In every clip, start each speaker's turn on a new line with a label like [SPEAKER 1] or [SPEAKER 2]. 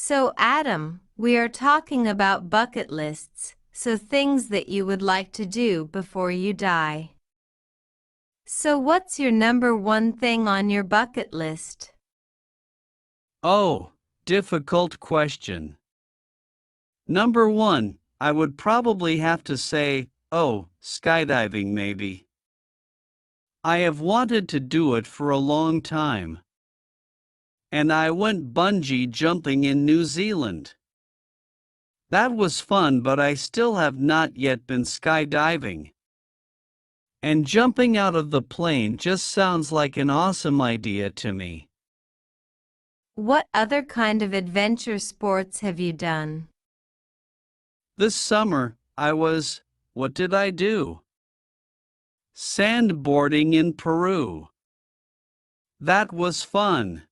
[SPEAKER 1] So, Adam, we are talking about bucket lists, so things that you would like to do before you die. So, what's your number one thing on your bucket list?
[SPEAKER 2] Oh, difficult question. Number one, I would probably have to say, skydiving maybe. I have wanted to do it for a long time. And I went bungee jumping in New Zealand. That was fun, but I still have not yet been skydiving. And jumping out of the plane just sounds like an awesome idea to me.
[SPEAKER 1] What other kind of adventure sports have you done?
[SPEAKER 2] This summer, what did I do? Sandboarding in Peru. That was fun.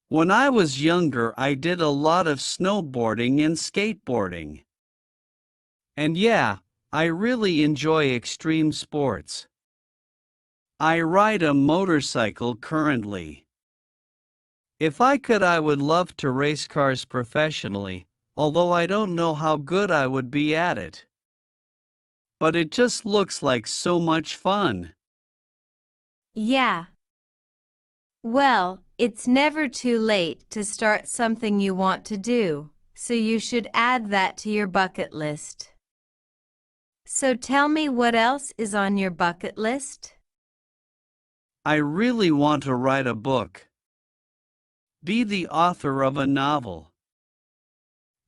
[SPEAKER 2] When I was younger, I did a lot of snowboarding and skateboarding. And yeah, I really enjoy extreme sports. I ride a motorcycle currently. If I could, I would love to race cars professionally, although I don't know how good I would be at it. But it just looks like so much fun.
[SPEAKER 1] Yeah. Well, it's never too late to start something you want to do, so you should add that to your bucket list. So tell me, what else is on your bucket list?
[SPEAKER 2] I really want to write a book. Be the author of a novel.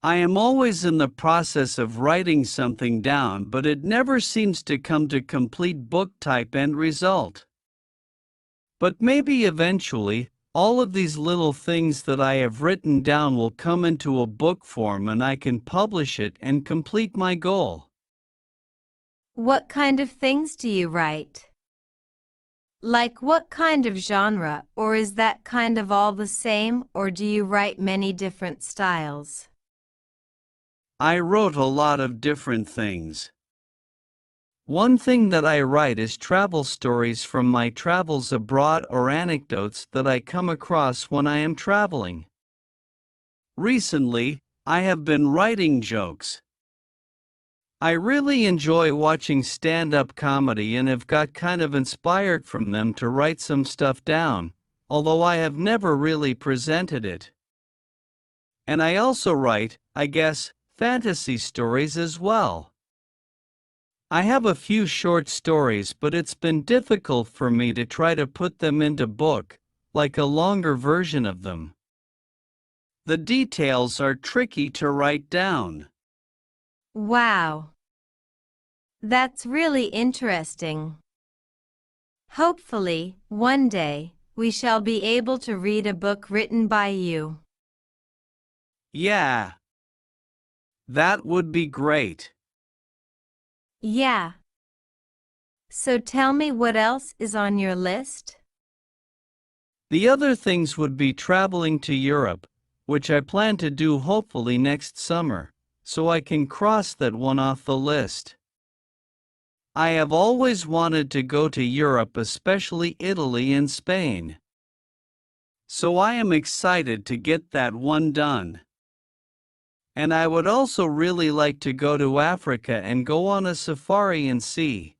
[SPEAKER 2] I am always in the process of writing something down, but it never seems to come to complete book type end result. But maybe eventually, all of these little things that I have written down will come into a book form and I can publish it and complete my goal.
[SPEAKER 1] What kind of things do you write? Like what kind of genre, or is that kind of all the same, or do you write many different styles?
[SPEAKER 2] I wrote a lot of different things. One thing that I write is travel stories from my travels abroad or anecdotes that I come across when I am traveling. Recently, I have been writing jokes. I really enjoy watching stand-up comedy and have got kind of inspired from them to write some stuff down, although I have never really presented it. And I also write, I guess, fantasy stories as well. I have a few short stories, but it's been difficult for me to try to put them into book, like a longer version of them. The details are tricky to write down.
[SPEAKER 1] Wow. That's really interesting. Hopefully, one day, we shall be able to read a book written by you.
[SPEAKER 2] Yeah. That would be great.
[SPEAKER 1] Yeah. So tell me, what else is on your list?
[SPEAKER 2] The other things would be traveling to Europe, which I plan to do hopefully next summer, so I can cross that one off the list. I have always wanted to go to Europe, especially Italy and Spain. So I am excited to get that one done. And I would also really like to go to Africa and go on a safari and see,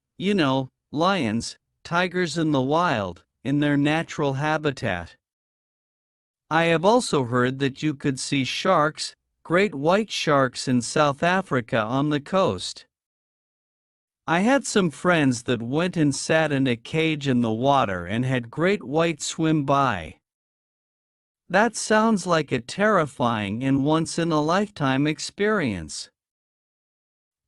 [SPEAKER 2] lions, tigers in the wild, in their natural habitat. I have also heard that you could see sharks, great white sharks in South Africa on the coast. I had some friends that went and sat in a cage in the water and had great white swim by. That sounds like a terrifying and once-in-a-lifetime experience.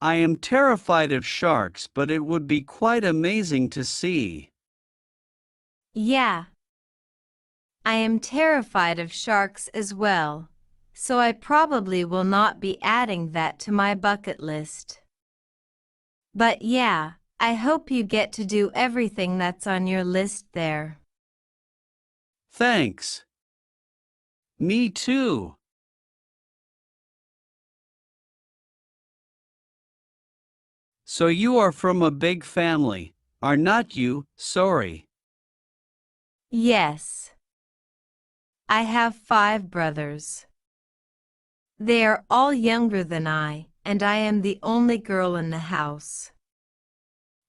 [SPEAKER 2] I am terrified of sharks, but it would be quite amazing to see.
[SPEAKER 1] Yeah. I am terrified of sharks as well, so I probably will not be adding that to my bucket list. But yeah, I hope you get to do everything that's on your list there.
[SPEAKER 2] Thanks. Me too. So you are from a big family, are not you? Sorry.
[SPEAKER 1] Yes. I have 5 brothers. They are all younger than I, and I am the only girl in the house.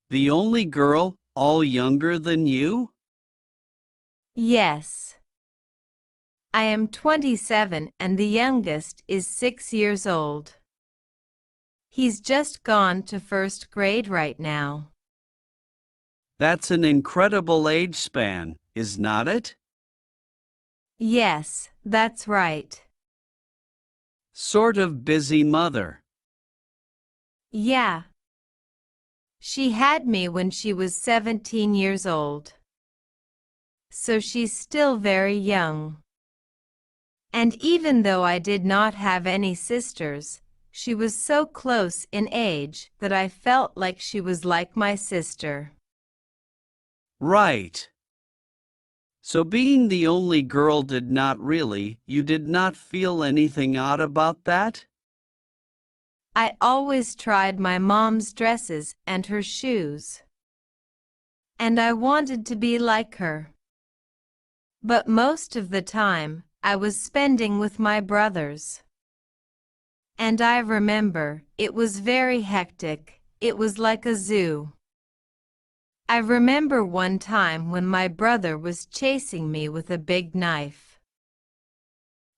[SPEAKER 2] The only girl, all younger than you?
[SPEAKER 1] Yes. I am 27 and the youngest is 6 years old. He's just gone to first grade right now.
[SPEAKER 2] That's an incredible age span, is not it?
[SPEAKER 1] Yes, that's right.
[SPEAKER 2] Sort of busy mother.
[SPEAKER 1] Yeah. She had me when she was 17 years old. So she's still very young. And even though I did not have any sisters, she was so close in age that I felt like she was like my sister.
[SPEAKER 2] Right. So being the only girl you did not feel anything odd about that?
[SPEAKER 1] I always tried my mom's dresses and her shoes. And I wanted to be like her. But most of the time, I was spending with my brothers. And I remember, it was very hectic, it was like a zoo. I remember one time when my brother was chasing me with a big knife.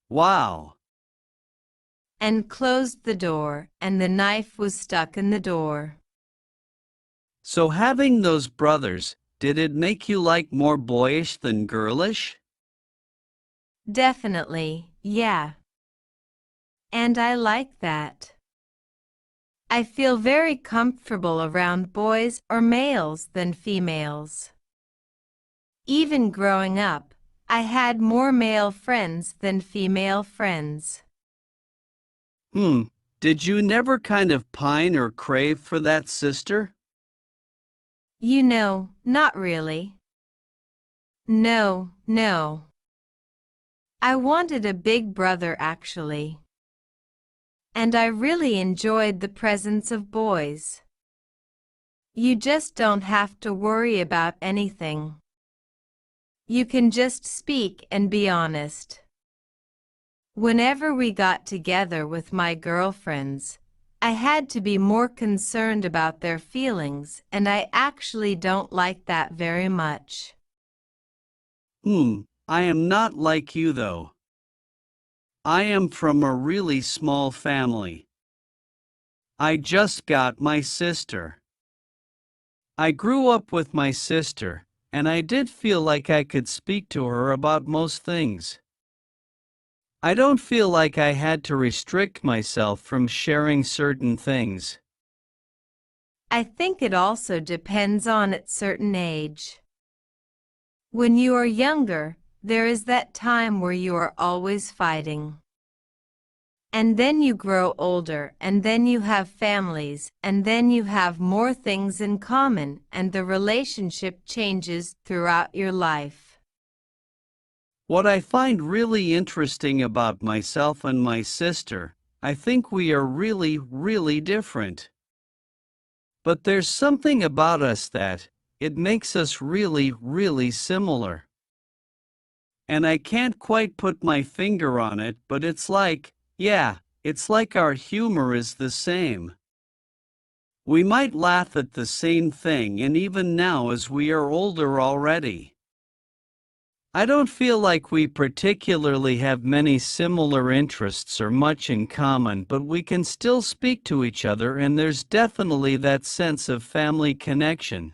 [SPEAKER 2] Wow.
[SPEAKER 1] And closed the door, and the knife was stuck in the door.
[SPEAKER 2] So having those brothers, did it make you like more boyish than girlish?
[SPEAKER 1] Definitely, yeah. And I like that. I feel very comfortable around boys or males than females. Even growing up, I had more male friends than female friends.
[SPEAKER 2] Did you never kind of pine or crave for that sister?
[SPEAKER 1] You know, not really. No. I wanted a big brother actually. And I really enjoyed the presence of boys. You just don't have to worry about anything. You can just speak and be honest. Whenever we got together with my girlfriends, I had to be more concerned about their feelings, and I actually don't like that very much.
[SPEAKER 2] I am not like you though. I am from a really small family. I just got my sister. I grew up with my sister, and I did feel like I could speak to her about most things. I don't feel like I had to restrict myself from sharing certain things.
[SPEAKER 1] I think it also depends on at certain age. When you are younger, there is that time where you are always fighting. And then you grow older, and then you have families, and then you have more things in common, and the relationship changes throughout your life.
[SPEAKER 2] What I find really interesting about myself and my sister, I think we are really different. But there's something about us that, it makes us really similar. And I can't quite put my finger on it, but it's like our humor is the same. We might laugh at the same thing, and even now as we are older already. I don't feel like we particularly have many similar interests or much in common, but we can still speak to each other, and there's definitely that sense of family connection.